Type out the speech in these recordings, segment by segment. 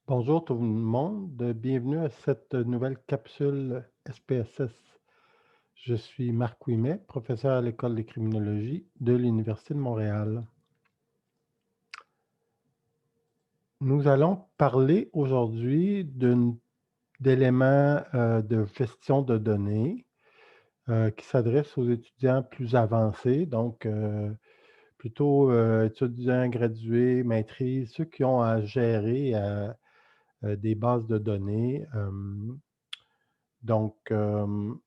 Bonjour tout le monde, bienvenue à cette nouvelle capsule SPSS. Je suis Marc Ouimet, professeur à l'École de criminologie de l'Université de Montréal. Nous allons parler aujourd'hui d'éléments de gestion de données qui s'adressent aux étudiants plus avancés, donc plutôt étudiants gradués, maîtrise, ceux qui ont à gérer des bases de données. Donc, on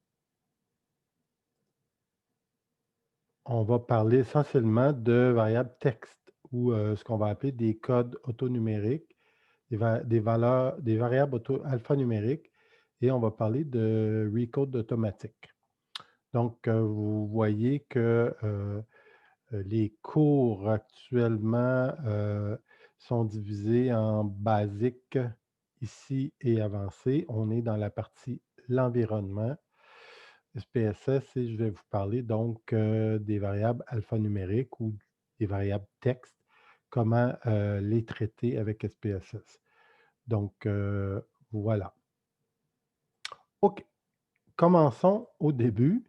va parler essentiellement de variables texte ou ce qu'on va appeler des codes autonumériques, des variables alphanumériques et on va parler de recode automatique. Donc, vous voyez que les cours actuellement sont divisés en basique ici et avancé. On est dans la partie l'environnement. SPSS et je vais vous parler donc des variables alphanumériques ou des variables texte, comment les traiter avec SPSS. Donc, voilà. OK, commençons au début.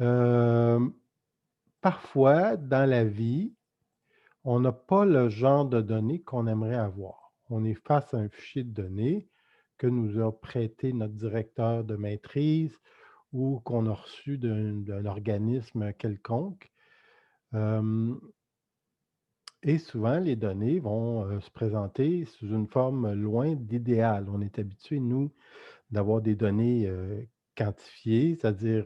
Hem, Parfois, dans la vie, on n'a pas le genre de données qu'on aimerait avoir. On est face à un fichier de données que nous a prêté notre directeur de maîtrise ou qu'on a reçu d'un organisme quelconque. Hem Et souvent, les données vont se présenter sous une forme loin d'idéal. On est habitué, nous, d'avoir des données quantifiées, c'est-à-dire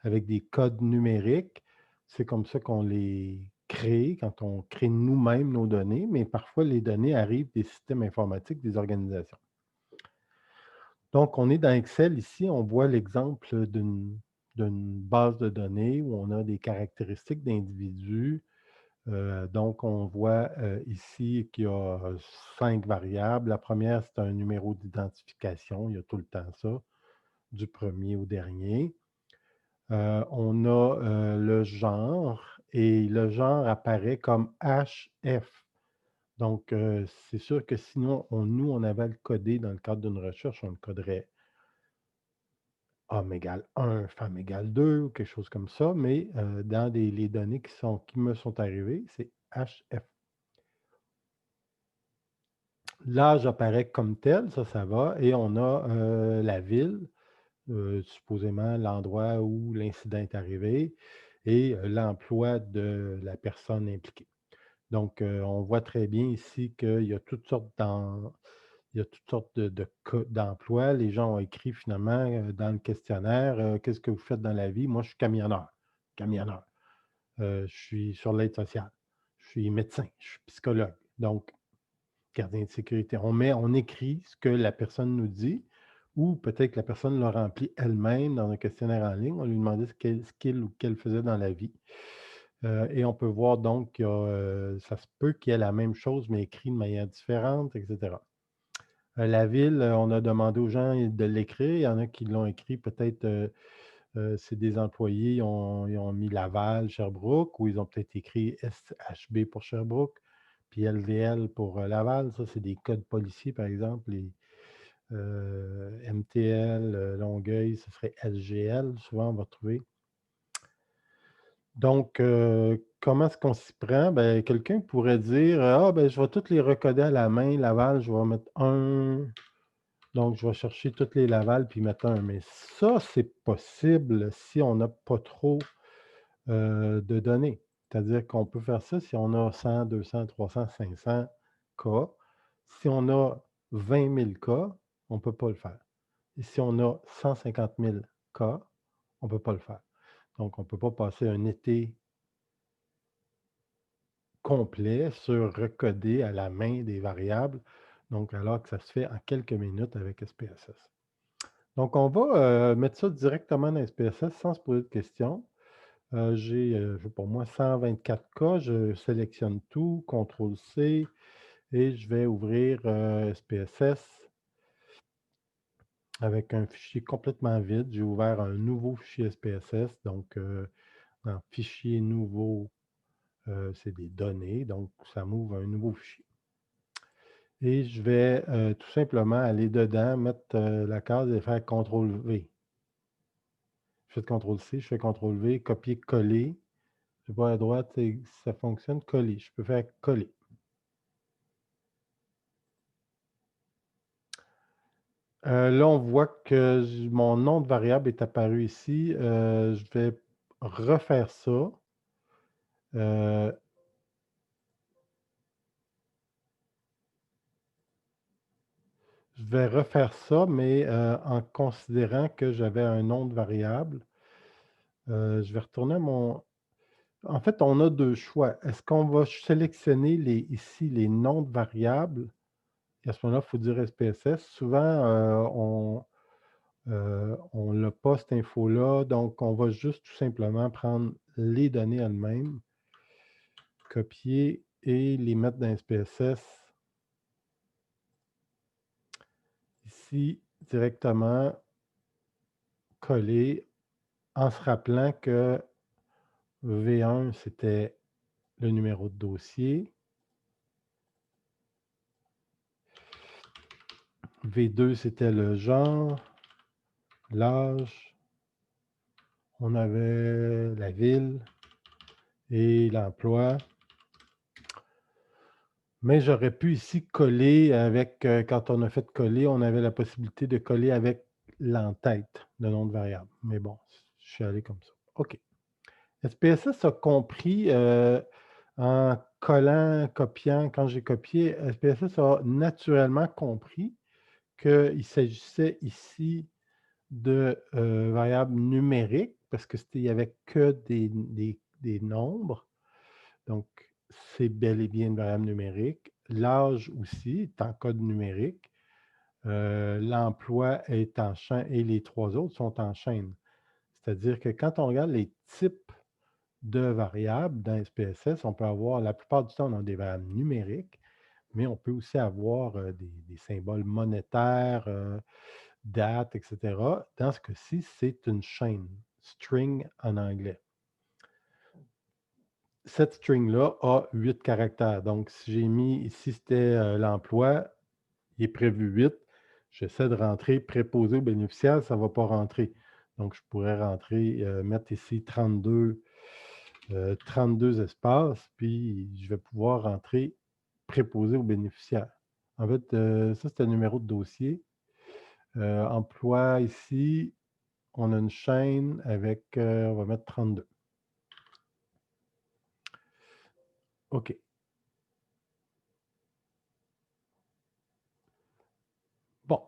avec des codes numériques. C'est comme ça qu'on les crée quand on crée nous-mêmes nos données, mais parfois les données arrivent des systèmes informatiques des organisations. Donc, on est dans Excel ici, on voit l'exemple d'une base de données où on a des caractéristiques d'individus. Donc, on voit ici qu'il y a 5 variables. La première, c'est un numéro d'identification. Il y a tout le temps ça, du premier au dernier. On a le genre et le genre apparaît comme HF. Donc, c'est sûr que sinon, nous, on avait à le coder dans le cadre d'une recherche, on le coderait homme égale 1, femme égale 2 ou quelque chose comme ça, mais dans les données qui me sont arrivées, c'est HF. L'âge apparaît comme tel, ça va, et on a la ville, supposément l'endroit où l'incident est arrivé, et l'emploi de la personne impliquée. Donc, on voit très bien ici qu'il y a toutes sortes il y a toutes sortes de cas d'emploi. Les gens ont écrit finalement dans le questionnaire qu'est-ce que vous faites dans la vie? Moi, je suis camionneur. Camionneur. Je suis sur l'aide sociale. Je suis médecin. Je suis psychologue. Donc, gardien de sécurité. On écrit ce que la personne nous dit ou peut-être que la personne l'a rempli elle-même dans un questionnaire en ligne. On lui demandait ce qu'il ou qu'elle faisait dans la vie. Et on peut voir donc qu'il y a, ça se peut qu'il y ait la même chose, mais écrit de manière différente, et cetera. La ville, on a demandé aux gens de l'écrire. Il y en a qui l'ont écrit peut-être, c'est des employés, ils ont mis Laval, Sherbrooke, ou ils ont peut-être écrit SHB pour Sherbrooke, puis LVL pour Laval. Ça, c'est des codes policiers, par exemple. Les MTL, Longueuil, ce serait LGL, souvent on va trouver. Donc, comment est-ce qu'on s'y prend? Ben, quelqu'un pourrait dire: «Ah, ben, je vais toutes les recoder à la main. Laval, je vais mettre un. Donc, je vais chercher toutes les Laval puis mettre un.» Mais ça, c'est possible si on n'a pas trop de données. C'est-à-dire qu'on peut faire ça si on a 100, 200, 300, 500 cas. Si on a 20 000 cas, on ne peut pas le faire. Et si on a 150 000 cas, on ne peut pas le faire. Donc, on ne peut pas passer un été complet sur recoder à la main des variables, donc alors que ça se fait en quelques minutes avec SPSS. Donc, on va mettre ça directement dans SPSS sans se poser de questions. J'ai, je sais pas moi, 124 cas. Je sélectionne tout, CTRL-C et je vais ouvrir SPSS avec un fichier complètement vide. J'ai ouvert un nouveau fichier SPSS, donc dans Fichier nouveau, c'est des données, donc ça m'ouvre un nouveau fichier. et je vais tout simplement aller dedans, mettre la case et faire CTRL-V. Je fais CTRL-C, je fais CTRL-V, copier-coller. Je vais à droite, et ça fonctionne, coller. Je peux faire coller. Là, on voit que mon nom de variable est apparu ici. Je vais refaire ça. Euh, je vais refaire ça, mais en considérant que j'avais un nom de variable. Je vais retourner à mon... En fait, on a deux choix. Est-ce qu'on va sélectionner ici les noms de variables? Et à ce moment-là, il faut dire SPSS. Souvent, on n'a pas cette info-là, donc on va juste tout simplement prendre les données elles-mêmes, copier et les mettre dans SPSS. Ici, directement, coller, en se rappelant que V1, c'était le numéro de dossier. V2, c'était le genre, l'âge. On avait la ville et l'emploi. Mais j'aurais pu ici coller avec, quand on a fait coller, on avait la possibilité de coller avec l'entête, le nom de variable. Mais bon, je suis allé comme ça. OK. SPSS a compris en collant, copiant, quand j'ai copié, SPSS a naturellement compris qu'il s'agissait ici de variables numériques parce que il n'y avait que des nombres. Donc, c'est bel et bien une variable numérique. L'âge aussi est en code numérique. L'emploi est en chaîne et les trois autres sont en chaîne. C'est-à-dire que quand on regarde les types de variables dans SPSS, on peut avoir, la plupart du temps, on a des variables numériques, mais on peut aussi avoir des symboles monétaires, date, etc. Dans ce cas-ci, c'est une chaîne, string en anglais. Cette string-là a 8 caractères. Donc, si j'ai mis ici, c'était l'emploi, il est prévu 8. J'essaie de rentrer préposé au bénéficiaire, ça ne va pas rentrer. Donc, je pourrais rentrer, mettre ici 32 espaces, puis je vais pouvoir rentrer préposé au bénéficiaire. En fait, ça, c'est le numéro de dossier. Emploi ici, on a une chaîne avec, on va mettre 32. OK. Bon.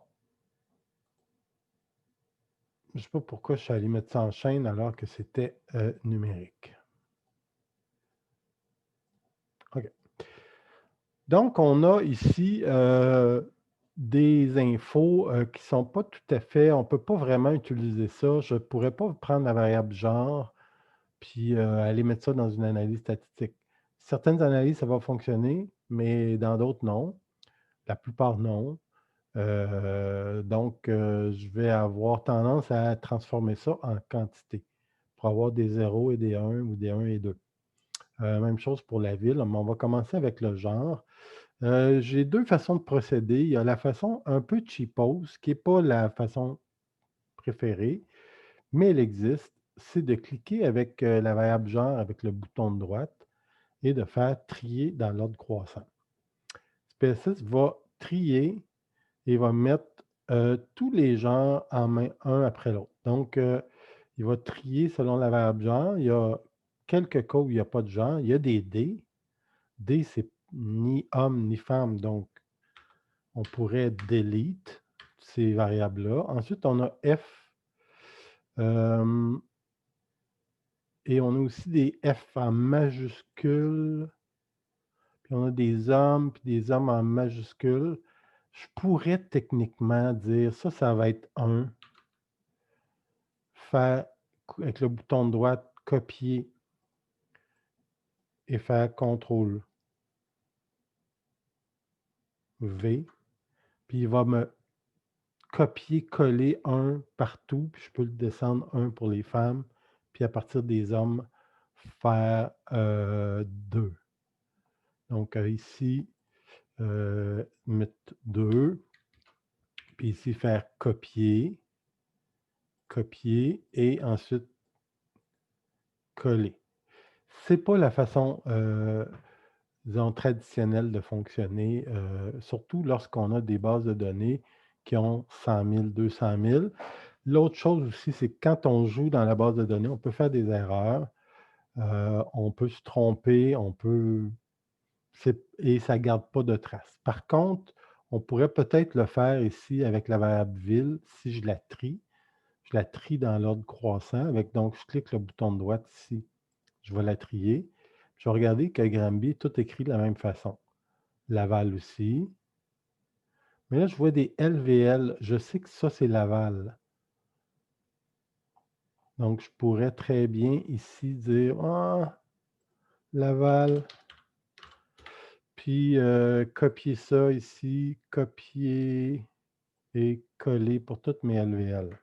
Je ne sais pas pourquoi je suis allé mettre ça en chaîne alors que c'était numérique. OK. Donc, on a ici des infos qui ne sont pas tout à fait, on ne peut pas vraiment utiliser ça. Je ne pourrais pas prendre la variable genre puis aller mettre ça dans une analyse statistique. Certaines analyses, ça va fonctionner, mais dans d'autres, non. La plupart, non. Donc, je vais avoir tendance à transformer ça en quantité pour avoir des 0 et des 1 ou des 1 et 2. Même chose pour la ville, mais on va commencer avec le genre. J'ai deux façons de procéder. Il y a la façon un peu cheapos, qui n'est pas la façon préférée, mais elle existe. C'est de cliquer avec la variable genre avec le bouton de droite et de faire trier dans l'ordre croissant. SPSS va trier et va mettre tous les genres en main un après l'autre. Donc, il va trier selon la variable genre. Il y a quelques cas où il n'y a pas de genre. Il y a des D. D, c'est ni homme ni femme. Donc, on pourrait delete ces variables-là. Ensuite, on a F. Et on a aussi des F en majuscule. Puis on a des hommes, puis des hommes en majuscule. Je pourrais techniquement dire ça, ça va être 1. Faire avec le bouton de droite, copier et faire CTRL V. Puis il va me copier-coller 1 partout, puis je peux le descendre 1 pour les femmes, puis à partir des hommes, faire 2. Donc ici, mettre 2, puis ici faire copier, copier et ensuite coller. C'est pas la façon, disons, traditionnelle de fonctionner, surtout lorsqu'on a des bases de données qui ont 100 000, 200 000. L'autre chose aussi, c'est que quand on joue dans la base de données, on peut faire des erreurs, on peut se tromper, on peut et ça ne garde pas de traces. Par contre, on pourrait peut-être le faire ici avec la variable ville si je la trie. Je la trie dans l'ordre croissant avec donc je clique le bouton de droite ici, je vais la trier. Je vais regarder que Granby est tout écrit de la même façon. Laval aussi. Mais là, je vois des LVL. Je sais que ça, c'est Laval. Donc, je pourrais très bien ici dire ah, Laval, puis copier ça ici, copier et coller pour toutes mes LVL.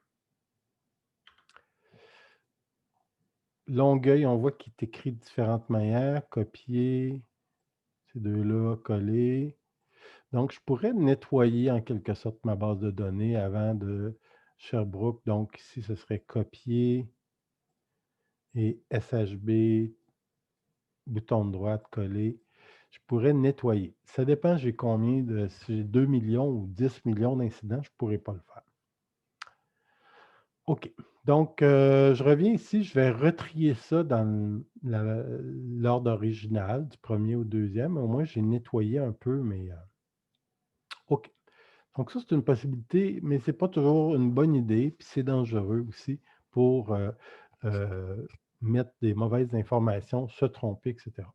Longueuil, on voit qu'il est écrit de différentes manières. Copier, ces deux-là, coller. Donc, je pourrais nettoyer en quelque sorte ma base de données avant de Sherbrooke. Donc, ici, ce serait copier et SHB, bouton de droite, coller. Je pourrais nettoyer. Ça dépend, j'ai combien de. Si j'ai 2 millions ou 10 millions d'incidents, je ne pourrais pas le faire. OK. Donc, je reviens ici, je vais retrier ça dans l'ordre original, du premier au deuxième. Au moins, j'ai nettoyé un peu, mais OK. Donc ça, c'est une possibilité, mais ce n'est pas toujours une bonne idée, puis c'est dangereux aussi pour mettre des mauvaises informations, se tromper, etc.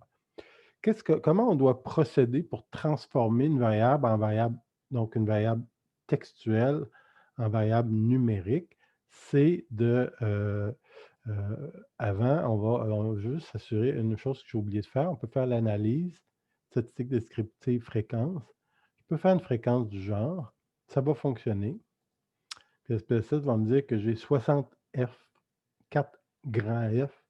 Comment on doit procéder pour transformer une variable en variable, donc une variable textuelle en variable numérique? C'est avant, on va juste s'assurer une chose que j'ai oublié de faire. On peut faire l'analyse, statistique descriptive, fréquence. Je peux faire une fréquence du genre. Ça va fonctionner. Puis SPSS va me dire que j'ai 60 F, 4 grands F,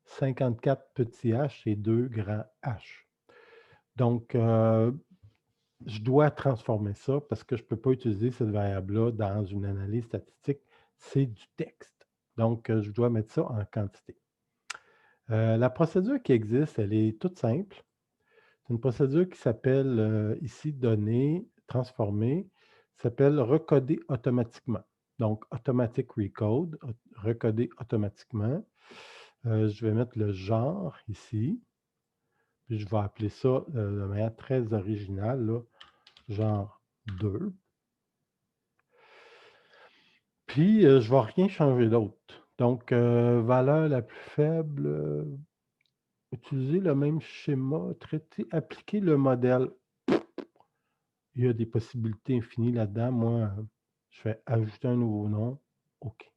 54 petits H et 2 grands H. Donc, je dois transformer ça parce que je ne peux pas utiliser cette variable-là dans une analyse statistique. C'est du texte. Donc, je dois mettre ça en quantité. La procédure qui existe, elle est toute simple. C'est une procédure qui s'appelle ici données transformées, s'appelle recoder automatiquement. Donc, automatic recode, recoder automatiquement. Je vais mettre le genre ici. Puis je vais appeler ça de manière très originale, là, genre 2. Puis, je ne vais rien changer d'autre. Donc, valeur la plus faible, utiliser le même schéma, traiter, appliquer le modèle. Il y a des possibilités infinies là-dedans. Moi, je fais ajouter un nouveau nom. OK.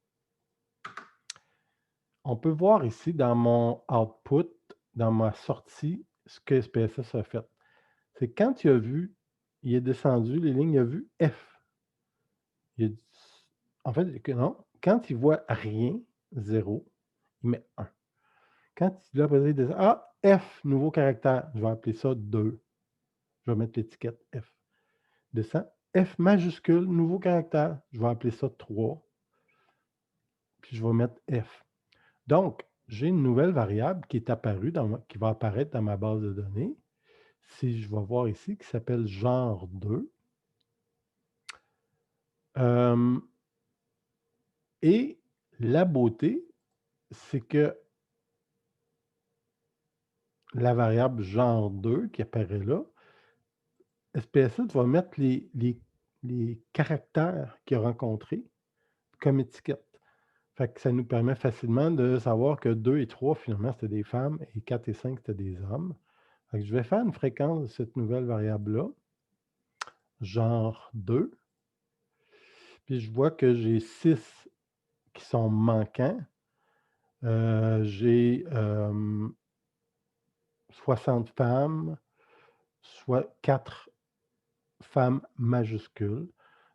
On peut voir ici dans mon output, dans ma sortie, ce que SPSS a fait. C'est quand il a vu, il est descendu les lignes, il a vu F. En fait, non, quand il voit rien, 0, il met 1. Quand il a posé des ah, F, nouveau caractère, je vais appeler ça 2. Je vais mettre l'étiquette F. Descend, F majuscule, nouveau caractère, je vais appeler ça 3. Puis je vais mettre F. Donc, j'ai une nouvelle variable qui est apparue, qui va apparaître dans ma base de données. Si je vais voir ici, qui s'appelle genre 2. Et la beauté, c'est que la variable genre 2 qui apparaît là, SPSS va mettre les caractères qu'il a rencontrés comme étiquette. Fait que ça nous permet facilement de savoir que 2 et 3, finalement, c'était des femmes et 4 et 5, c'était des hommes. Fait que je vais faire une fréquence de cette nouvelle variable-là, genre 2. Puis je vois que j'ai 6 qui sont manquants. J'ai 60 femmes, soit 4 femmes majuscules.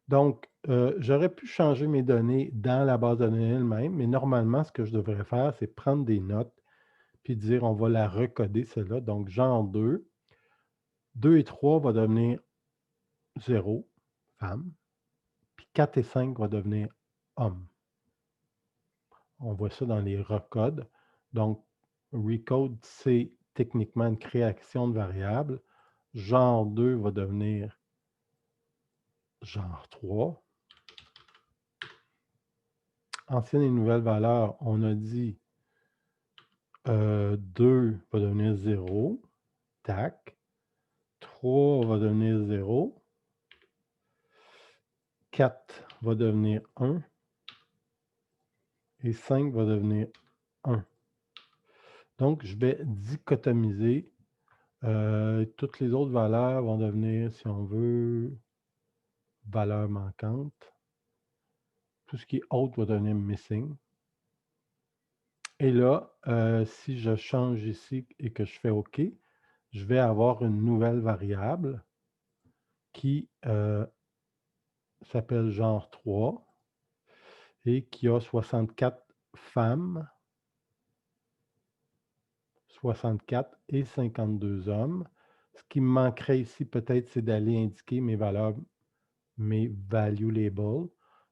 Donc, j'aurais pu changer mes données dans la base de données elle-même, mais normalement, ce que je devrais faire, c'est prendre des notes puis dire on va la recoder, celle-là. Donc, genre 2, 2 et 3 va devenir 0, femme, puis 4 et 5 va devenir homme. On voit ça dans les recodes. Donc, recode, c'est techniquement une création de variables. Genre 2 va devenir genre 3. Ancienne et nouvelle valeur, on a dit 2 va devenir 0. Tac. 3 va devenir 0. 4 va devenir 1. Et 5 va devenir 1. Donc, je vais dichotomiser. Toutes les autres valeurs vont devenir, si on veut, valeurs manquantes. Tout ce qui est autre va devenir missing. Et là, si je change ici et que je fais OK, je vais avoir une nouvelle variable qui s'appelle genre 3 et qui a 64 femmes, 64 et 52 hommes. Ce qui me manquerait ici, peut-être, c'est d'aller indiquer mes valeurs, mes value labels.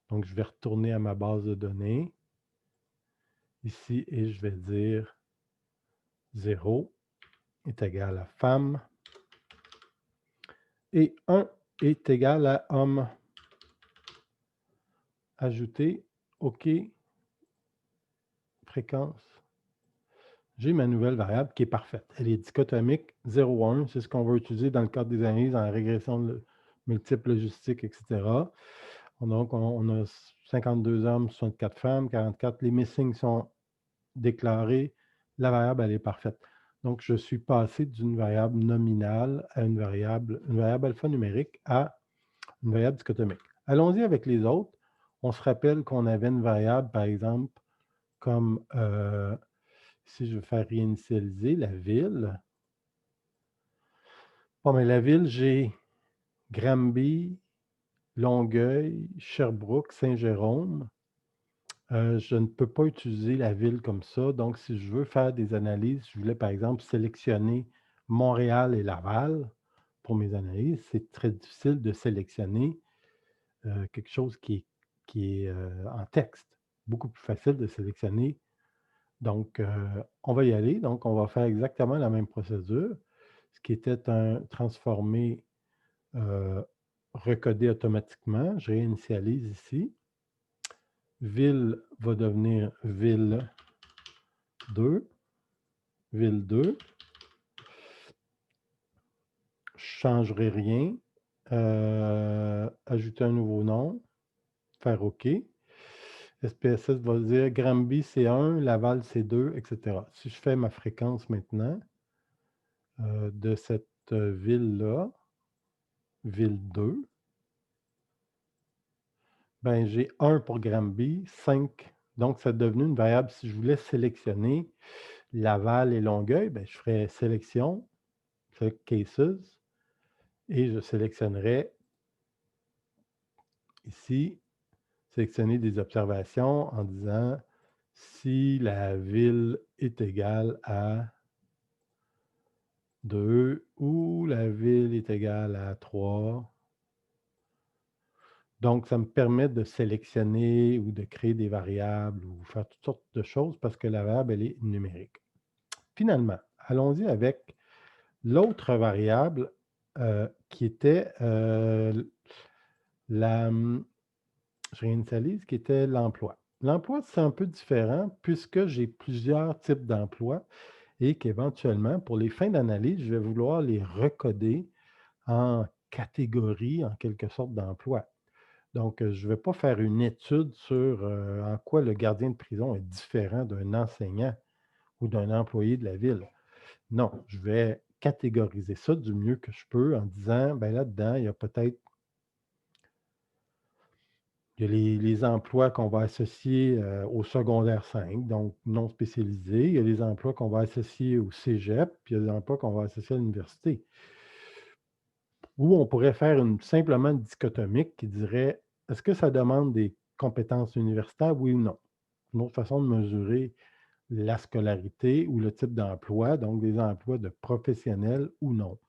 Donc, je vais retourner à ma base de données ici et je vais dire 0 est égal à femme et 1 est égal à homme. Ajouter, OK, fréquence. J'ai ma nouvelle variable qui est parfaite. Elle est dichotomique 0,1. C'est ce qu'on va utiliser dans le cadre des analyses en régression multiple logistique, etc. Donc, on a 52 hommes, 64 femmes, 44. Les missing sont déclarés. La variable, elle est parfaite. Donc, je suis passé d'une variable nominale à une variable alphanumérique à une variable dichotomique. Allons-y avec les autres. On se rappelle qu'on avait une variable, par exemple, comme si je veux faire réinitialiser la ville. Bon, mais la ville, j'ai Granby, Longueuil, Sherbrooke, Saint-Jérôme. Je ne peux pas utiliser la ville comme ça. Donc, si je veux faire des analyses, je voulais par exemple sélectionner Montréal et Laval pour mes analyses. C'est très difficile de sélectionner quelque chose qui est en texte. Beaucoup plus facile de sélectionner. Donc, on va y aller. Donc, on va faire exactement la même procédure. Ce qui était un transformé recodé automatiquement. Je réinitialise ici. Ville va devenir ville 2. Ville 2. Je ne changerai rien. Ajouter un nouveau nom. Faire OK. SPSS va dire Granby c'est 1, Laval c'est 2, etc. Si je fais ma fréquence maintenant de cette ville-là, ville 2, ben, j'ai 1 pour Granby, 5. Donc, ça est devenu une variable. Si je voulais sélectionner Laval et Longueuil, ben, je ferais sélection, select cases, et je sélectionnerais ici, sélectionner des observations en disant si la ville est égale à 2 ou la ville est égale à 3. Donc, ça me permet de sélectionner ou de créer des variables ou faire toutes sortes de choses parce que la variable, elle est numérique. Finalement, allons-y avec l'autre variable qui était je réinitialise, qui était l'emploi. L'emploi, c'est un peu différent puisque j'ai plusieurs types d'emplois et qu'éventuellement, pour les fins d'analyse, je vais vouloir les recoder en catégories, en quelque sorte, d'emplois. Donc, je ne vais pas faire une étude sur en quoi le gardien de prison est différent d'un enseignant ou d'un employé de la ville. Non, je vais catégoriser ça du mieux que je peux en disant, ben là-dedans, il y a peut-être il y a les emplois qu'on va associer au secondaire 5, donc non spécialisés. Il y a les emplois qu'on va associer au cégep, puis il y a les emplois qu'on va associer à l'université. Ou on pourrait faire simplement une dichotomique qui dirait, est-ce que ça demande des compétences universitaires, oui ou non? Une autre façon de mesurer la scolarité ou le type d'emploi, donc des emplois de professionnels ou non.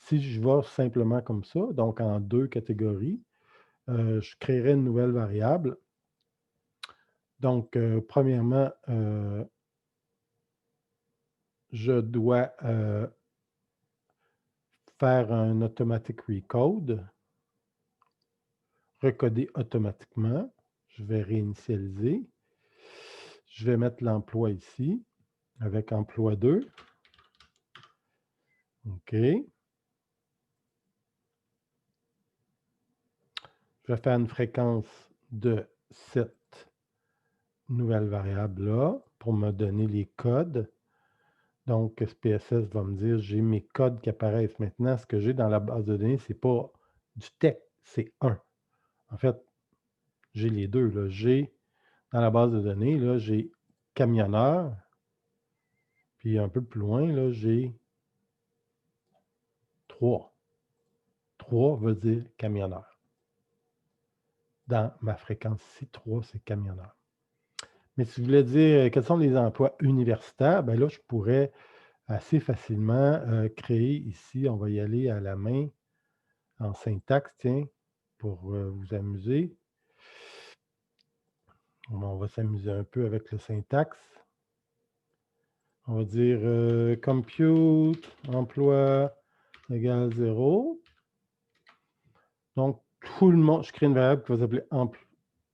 Si je vais simplement comme ça, donc en 2 catégories, je créerai une nouvelle variable. Donc, premièrement, je dois, faire un automatic recode, recoder automatiquement. Je vais réinitialiser. Je vais mettre l'emploi ici avec emploi 2. OK. Je vais faire une fréquence de cette nouvelle variable-là pour me donner les codes. Donc, SPSS va me dire, j'ai mes codes qui apparaissent maintenant. Ce que j'ai dans la base de données, ce n'est pas du texte, c'est 1. En fait, j'ai les deux. Là. J'ai, dans la base de données, là, j'ai camionneur, puis un peu plus loin, là, j'ai 3. 3 veut dire camionneur. Dans ma fréquence ici, 3, c'est camionneur. Mais si je voulais dire quels sont les emplois universitaires, bien là, je pourrais assez facilement créer ici, on va y aller à la main en syntaxe, tiens, pour vous amuser. On va s'amuser un peu avec le syntaxe. On va dire compute, emploi égale 0. Donc, tout le monde, je crée une variable qui va s'appeler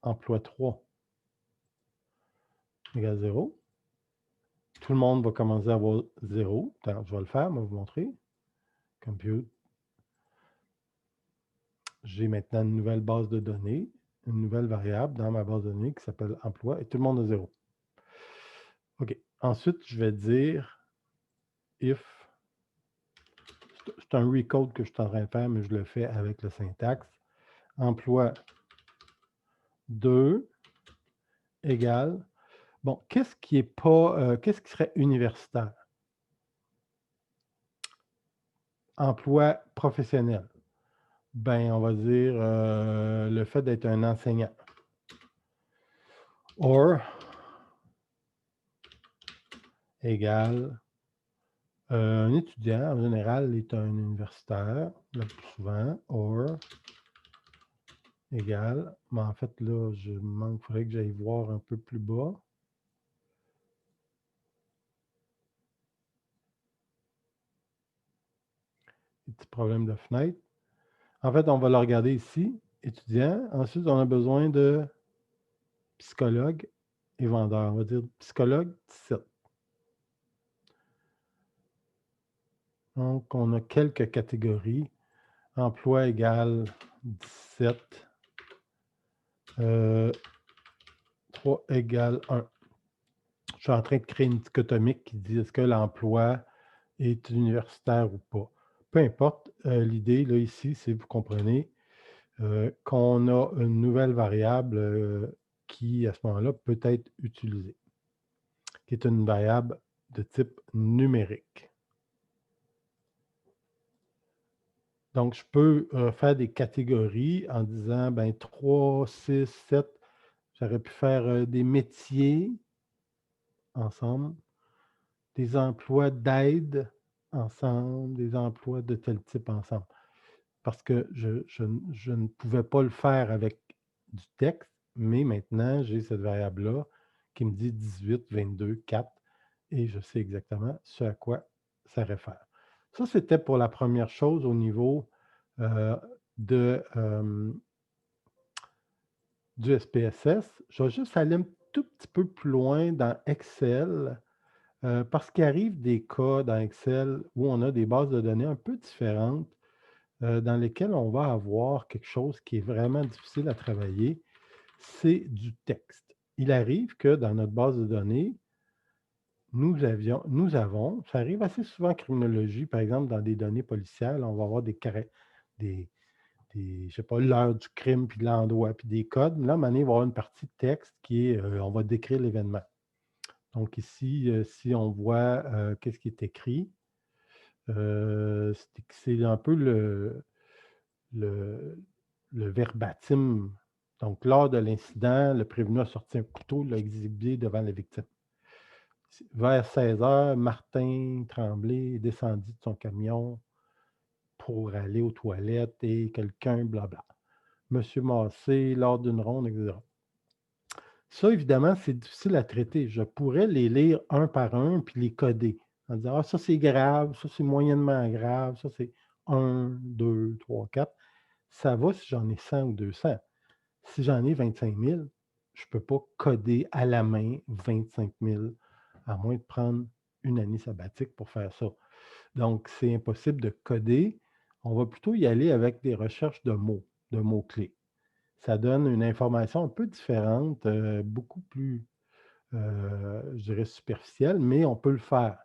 emploi 3 égale 0. Tout le monde va commencer à avoir 0. Attends, je vais le faire, je vais vous montrer. Compute. J'ai maintenant une nouvelle base de données, une nouvelle variable dans ma base de données qui s'appelle emploi et tout le monde a 0. OK. Ensuite, je vais dire if. C'est un recode que je suis en train de faire, mais je le fais avec le syntaxe. Emploi 2 égale. Bon, qu'est-ce qui est pas. Qu'est-ce qui serait universitaire? Emploi professionnel. Ben, on va dire le fait d'être un enseignant. Or égale un étudiant, en général, est un universitaire, le plus souvent. Or égale, mais en fait, là, je manque, il faudrait que j'aille voir un peu plus bas. Petit problème de fenêtre. En fait, on va le regarder ici, étudiant. Ensuite, on a besoin de psychologue et vendeur. On va dire psychologue 17. Donc, on a quelques catégories. Emploi égale 17. 3 égale 1. Je suis en train de créer une dichotomique qui dit est-ce que l'emploi est universitaire ou pas. Peu importe, l'idée là ici, c'est, vous comprenez, qu'on a une nouvelle variable qui, à ce moment-là, peut être utilisée, qui est une variable de type numérique. Donc, je peux faire des catégories en disant, ben 3, 6, 7, j'aurais pu faire des métiers ensemble, des emplois d'aide ensemble, des emplois de tel type ensemble. Parce que je ne pouvais pas le faire avec du texte, mais maintenant, j'ai cette variable-là qui me dit 18, 22, 4, et je sais exactement ce à quoi ça réfère. Ça, c'était pour la première chose au niveau du SPSS. Je vais juste aller un tout petit peu plus loin dans Excel, parce qu'il arrive des cas dans Excel où on a des bases de données un peu différentes, dans lesquelles on va avoir quelque chose qui est vraiment difficile à travailler, c'est du texte. Il arrive que dans notre base de données, nous avons, ça arrive assez souvent en criminologie, par exemple, dans des données policières, on va avoir je ne sais pas, l'heure du crime, puis l'endroit, puis des codes. Là, à un moment donné, il va y avoir une partie de texte qui est, on va décrire l'événement. Donc ici, si on voit qu'est-ce qui est écrit, c'est un peu le verbatim. Donc, lors de l'incident, le prévenu a sorti un couteau, l'a exhibé devant la victime. Vers 16 heures, Martin Tremblay est descendu de son camion pour aller aux toilettes et quelqu'un blabla. Monsieur Massé lors d'une ronde, etc. Ça, évidemment, c'est difficile à traiter. Je pourrais les lire un par un puis les coder en disant: «Ah, ça, c'est grave, ça, c'est moyennement grave, ça, c'est 1, 2, 3, 4». Ça va si j'en ai 100 ou 200. Si j'en ai 25 000, je ne peux pas coder à la main 25 000, à moins de prendre une année sabbatique pour faire ça. Donc, c'est impossible de coder. On va plutôt y aller avec des recherches de mots-clés. Ça donne une information un peu différente, beaucoup plus, je dirais superficielle, mais on peut le faire.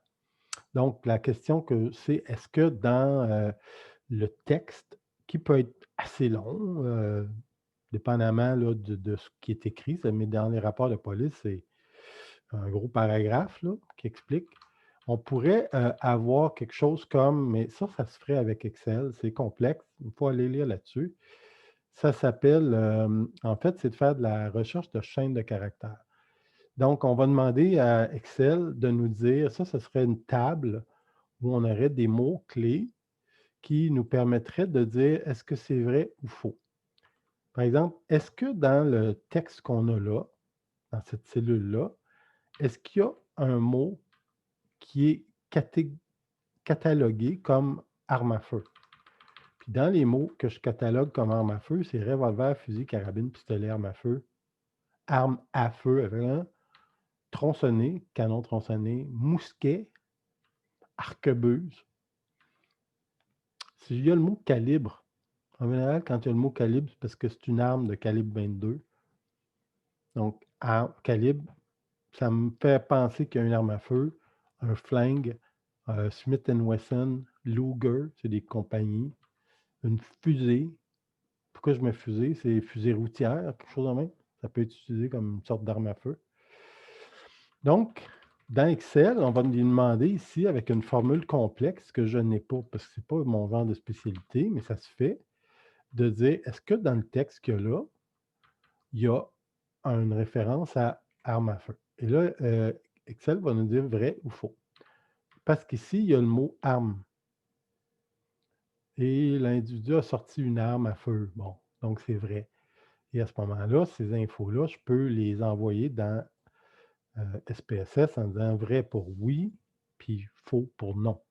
Donc, la question que c'est, est-ce que dans, le texte, qui peut être assez long, dépendamment là, de ce qui est écrit, mais dans les rapports de police, c'est un gros paragraphe là, qui explique. On pourrait avoir quelque chose comme, mais ça se ferait avec Excel, c'est complexe, il faut aller lire là-dessus. Ça s'appelle, en fait, c'est de faire de la recherche de chaînes de caractères. Donc, on va demander à Excel de nous dire, ça serait une table où on aurait des mots-clés qui nous permettraient de dire est-ce que c'est vrai ou faux. Par exemple, est-ce que dans le texte qu'on a là, dans cette cellule-là, est-ce qu'il y a un mot qui est catalogué comme arme à feu? Puis dans les mots que je catalogue comme arme à feu, c'est revolver, fusil, carabine, pistolet, arme à feu, avec un tronçonné, canon tronçonné, mousquet, arquebuse. S'il y a le mot calibre, en général, quand il y a le mot calibre, c'est parce que c'est une arme de calibre 22. Donc, calibre, ça me fait penser qu'il y a une arme à feu, un flingue, Smith Wesson, Luger, c'est des compagnies, une fusée. Pourquoi je mets fusée? C'est fusée routière, quelque chose de même. Ça peut être utilisé comme une sorte d'arme à feu. Donc, dans Excel, on va lui demander ici, avec une formule complexe que je n'ai pas, parce que ce n'est pas mon genre de spécialité, mais ça se fait, de dire, est-ce que dans le texte qu'il y a là, il y a une référence à arme à feu? Et là, Excel va nous dire vrai ou faux. Parce qu'ici, il y a le mot arme. Et l'individu a sorti une arme à feu. Bon, donc c'est vrai. Et à ce moment-là, ces infos-là, je peux les envoyer dans SPSS en disant vrai pour oui, puis faux pour non.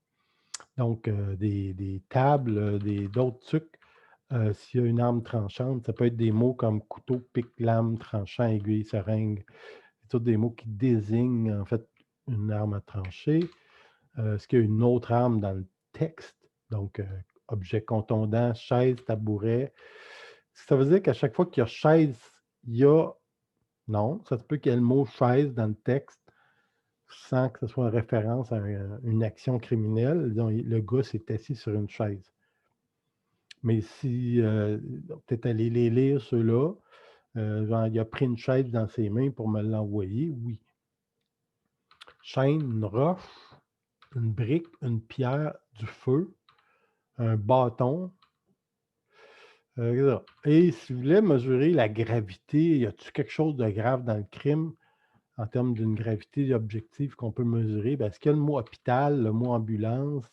Donc, des tables, d'autres trucs, s'il y a une arme tranchante, ça peut être des mots comme couteau, pic, lame, tranchant, aiguille, seringue. C'est tous des mots qui désignent en fait une arme à trancher. Est-ce qu'il y a une autre arme dans le texte? Donc, objet contondant, chaise, tabouret. Ça veut dire qu'à chaque fois qu'il y a chaise, il y a. Non, ça se peut qu'il y ait le mot chaise dans le texte sans que ce soit en référence à une action criminelle. Donc, le gars s'est assis sur une chaise. Mais si peut-être aller les lire, ceux-là, genre, il a pris une chaise dans ses mains pour me l'envoyer, oui. Chaîne, une roche, une brique, une pierre, du feu, un bâton. Et si vous voulez mesurer la gravité, y a-t-il quelque chose de grave dans le crime en termes d'une gravité objective qu'on peut mesurer? Ben, est-ce qu'il y a le mot hôpital, le mot ambulance?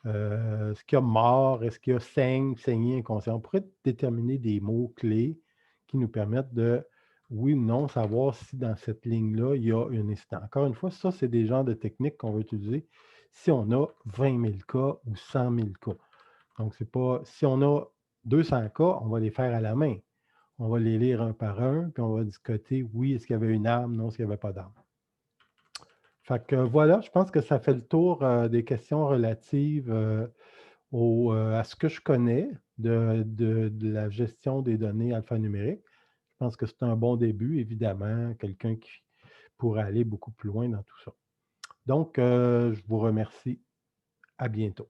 Est-ce qu'il y a mort? Est-ce qu'il y a saigné, inconscient? On pourrait déterminer des mots-clés qui nous permettent de, oui ou non, savoir si dans cette ligne-là, il y a un incident. Encore une fois, ça, c'est des genres de techniques qu'on va utiliser si on a 20 000 cas ou 100 000 cas. Donc, c'est pas. Si on a 200 cas, on va les faire à la main. On va les lire un par un, puis on va discuter, oui, est-ce qu'il y avait une arme, non, est-ce qu'il n'y avait pas d'arme. Fait que voilà, je pense que ça fait le tour des questions relatives à ce que je connais de la gestion des données alphanumériques. Je pense que c'est un bon début, évidemment, quelqu'un qui pourrait aller beaucoup plus loin dans tout ça. Donc, je vous remercie. À bientôt.